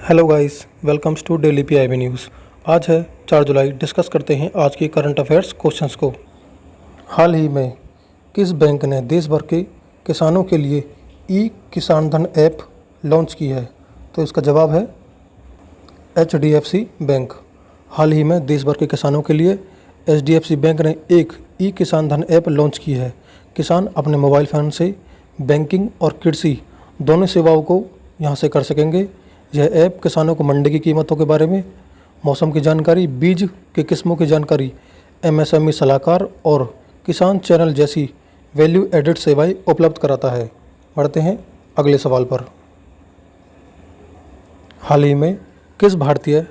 Hello guys, welcomes to daily PIB news. आज है 4 जुलाई। Discuss करते हैं आज की करंट अफेयर्स क्वेश्चंस को। हाल ही में किस बैंक ने देश भर के किसानों के लिए ई किसान धन ऐप लॉन्च की है? तो इसका जवाब है HDFC बैंक। हाल ही में देश भर के किसानों के लिए HDFC बैंक ने एक ई किसान धन ऐप लॉन्च की है। किसान अपने मोबाइल फ़ोन से बैंकिंग और कृषि दोनों सेवाओं को यहां से कर सकेंगे। यह ऐप किसानों को मंडी की कीमतों के बारे में, मौसम की जानकारी, बीज की किस्मों की जानकारी, MSME सलाहकार और किसान चैनल जैसी वैल्यू एडेड सेवाएं उपलब्ध कराता है। बढ़ते हैं अगले सवाल पर। हाल ही में किस भारतीय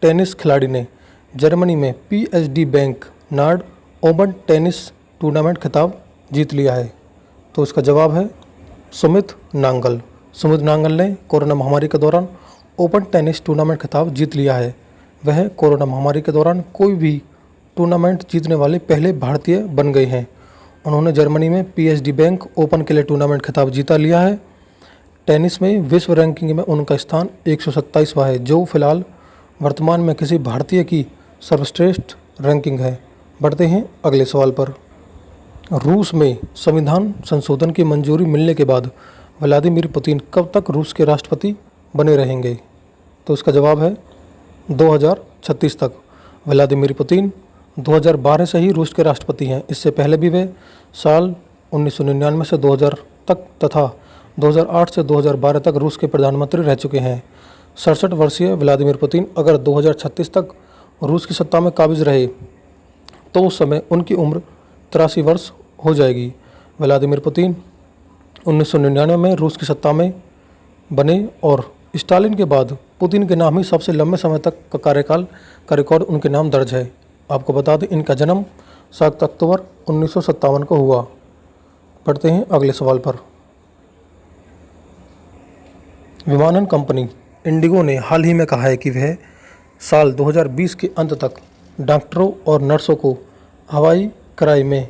टेनिस खिलाड़ी ने जर्मनी में PSD bank Nord open tennis tournament खिताब जीत लिया है? तो इसका जवाब है सुमित नांगल। सुमित नांगल ने कोरोना महामारी के दौरान ओपन टेनिस टूर्नामेंट खिताब जीत लिया है। वह कोरोना महामारी के दौरान कोई भी टूर्नामेंट जीतने वाले पहले भारतीय बन गए हैं। उन्होंने जर्मनी में PSD बैंक ओपन के लिए टूर्नामेंट खिताब जीता लिया है। टेनिस में विश्व रैंकिंग में उनका स्थान 127वां है, जो फिलहाल वर्तमान में किसी भारतीय की सर्वश्रेष्ठ रैंकिंग है। बढ़ते हैं अगले सवाल पर। रूस में संविधान संशोधन की मंजूरी मिलने के बाद व्लादिमीर पुतिन कब तक रूस के राष्ट्रपति बने रहेंगे? तो इसका जवाब है 2036 तक। व्लादिमीर पुतिन 2012 से ही रूस के राष्ट्रपति हैं। इससे पहले भी वे साल 1999 से 2000 तक तथा 2008 से 2012 तक रूस के प्रधानमंत्री रह चुके हैं। 67 वर्षीय व्लादिमीर पुतिन अगर 2036 तक रूस की सत्ता में काबिज रहे तो उस समय उनकी उम्र 83 वर्ष हो जाएगी। व्लादिमीर पुतिन 1999 में रूस की सत्ता में बने और स्टालिन के बाद पुतिन के नाम ही सबसे लंबे समय तक का कार्यकाल का रिकॉर्ड उनके नाम दर्ज है। आपको बता दें इनका जन्म 7 अक्टूबर 1957 को हुआ। पढ़ते हैं अगले सवाल पर। विमानन कंपनी इंडिगो ने हाल ही में कहा है कि वह साल 2020 के अंत तक डॉक्टरों और नर्सों को हवाई किराए में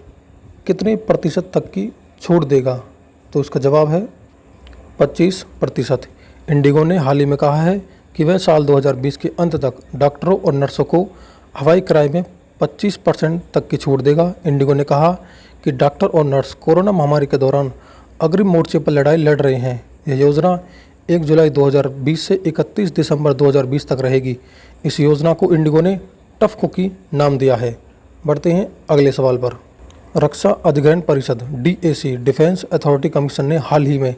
कितने प्रतिशत तक की छूट देगा? तो इसका जवाब है 25%। इंडिगो ने हाल ही में कहा है कि वह साल 2020 के अंत तक डॉक्टरों और नर्सों को हवाई किराए में 25% तक की छूट देगा। इंडिगो ने कहा कि डॉक्टर और नर्स कोरोना महामारी के दौरान अग्रिम मोर्चे पर लड़ाई लड़ रहे हैं। यह योजना 1 जुलाई 2020 से 31 दिसंबर 2020 तक रहेगी। इस योजना को इंडिगो ने टफ कुकी नाम दिया है। बढ़ते हैं अगले सवाल पर। रक्षा अधिग्रहण परिषद DAC डिफेंस अथॉरिटी कमीशन ने हाल ही में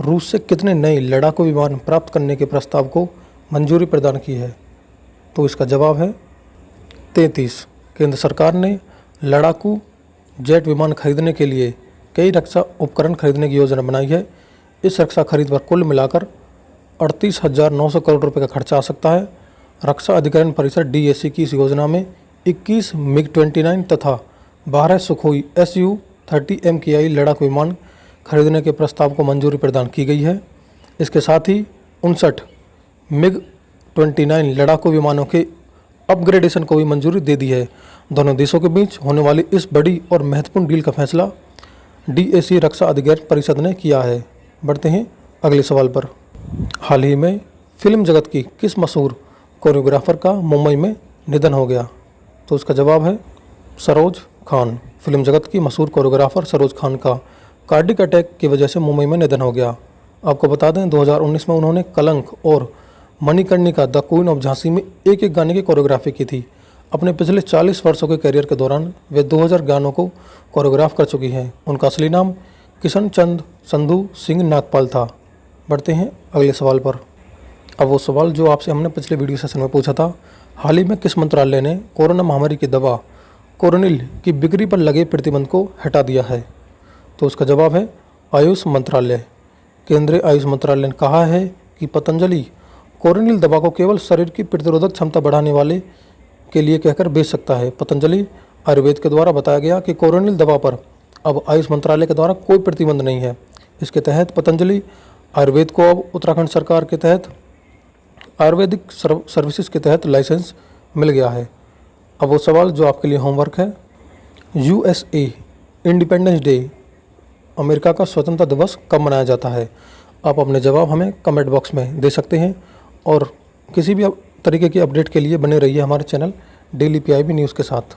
रूस से कितने नए लड़ाकू विमान प्राप्त करने के प्रस्ताव को मंजूरी प्रदान की है? तो इसका जवाब है 33। केंद्र सरकार ने लड़ाकू जेट विमान खरीदने के लिए कई रक्षा उपकरण खरीदने की योजना बनाई है। इस रक्षा खरीद पर कुल मिलाकर 38,900 करोड़ रुपये का खर्चा आ सकता है। रक्षा अधिग्रहण परिषद DAC की इस योजना में 21 MiG-29 तथा 12 सुखोई Su-30 MKI लड़ाकू विमान खरीदने के प्रस्ताव को मंजूरी प्रदान की गई है। इसके साथ ही 59 MiG-29 लड़ाकू विमानों के अपग्रेडेशन को भी मंजूरी दे दी है। दोनों देशों के बीच होने वाली इस बड़ी और महत्वपूर्ण डील का फैसला DAC रक्षा अधिग्रहण परिषद ने किया है। बढ़ते हैं अगले सवाल पर। हाल ही में फिल्म जगत की किस मशहूर कोरियोग्राफर का मुंबई में निधन हो गया? तो इसका जवाब है सरोज खान। फिल्म जगत की मशहूर कोरियोग्राफर सरोज खान का कार्डिक अटैक की वजह से मुंबई में निधन हो गया। आपको बता दें 2019 में उन्होंने कलंक और Manikarnika the queen of Jhansi में एक एक गाने की कोरियोग्राफी की थी। अपने पिछले 40 वर्षों के करियर के दौरान वे 2000 गानों को कोरियोग्राफ कर चुकी हैं। उनका असली नाम किशन चंद संधू सिंह नागपाल था। बढ़ते हैं अगले सवाल पर। अब वो सवाल जो आपसे हमने पिछले वीडियो सेशन में पूछा था। हाल ही में किस मंत्रालय ने कोरोना महामारी की दवा कोरोनिल की बिक्री पर लगे प्रतिबंध को हटा दिया है? तो उसका जवाब है आयुष मंत्रालय। केंद्रीय आयुष मंत्रालय ने कहा है कि पतंजलि कोरोनिल दवा को केवल शरीर की प्रतिरोधक क्षमता बढ़ाने वाले के लिए कहकर बेच सकता है। पतंजलि आयुर्वेद के द्वारा बताया गया कि कोरोनिल दवा पर अब आयुष मंत्रालय के द्वारा कोई प्रतिबंध नहीं है। इसके तहत पतंजलि आयुर्वेद को अब उत्तराखंड सरकार के तहत आयुर्वेदिक सर्विसेज के तहत लाइसेंस मिल गया है। अब वो सवाल जो आपके लिए होमवर्क है। USA इंडिपेंडेंस डे अमेरिका का स्वतंत्रता दिवस कब मनाया जाता है? आप अपने जवाब हमें कमेंट बॉक्स में दे सकते हैं और किसी भी तरीके की अपडेट के लिए बने रहिए हमारे चैनल डेली PIB न्यूज़ के साथ।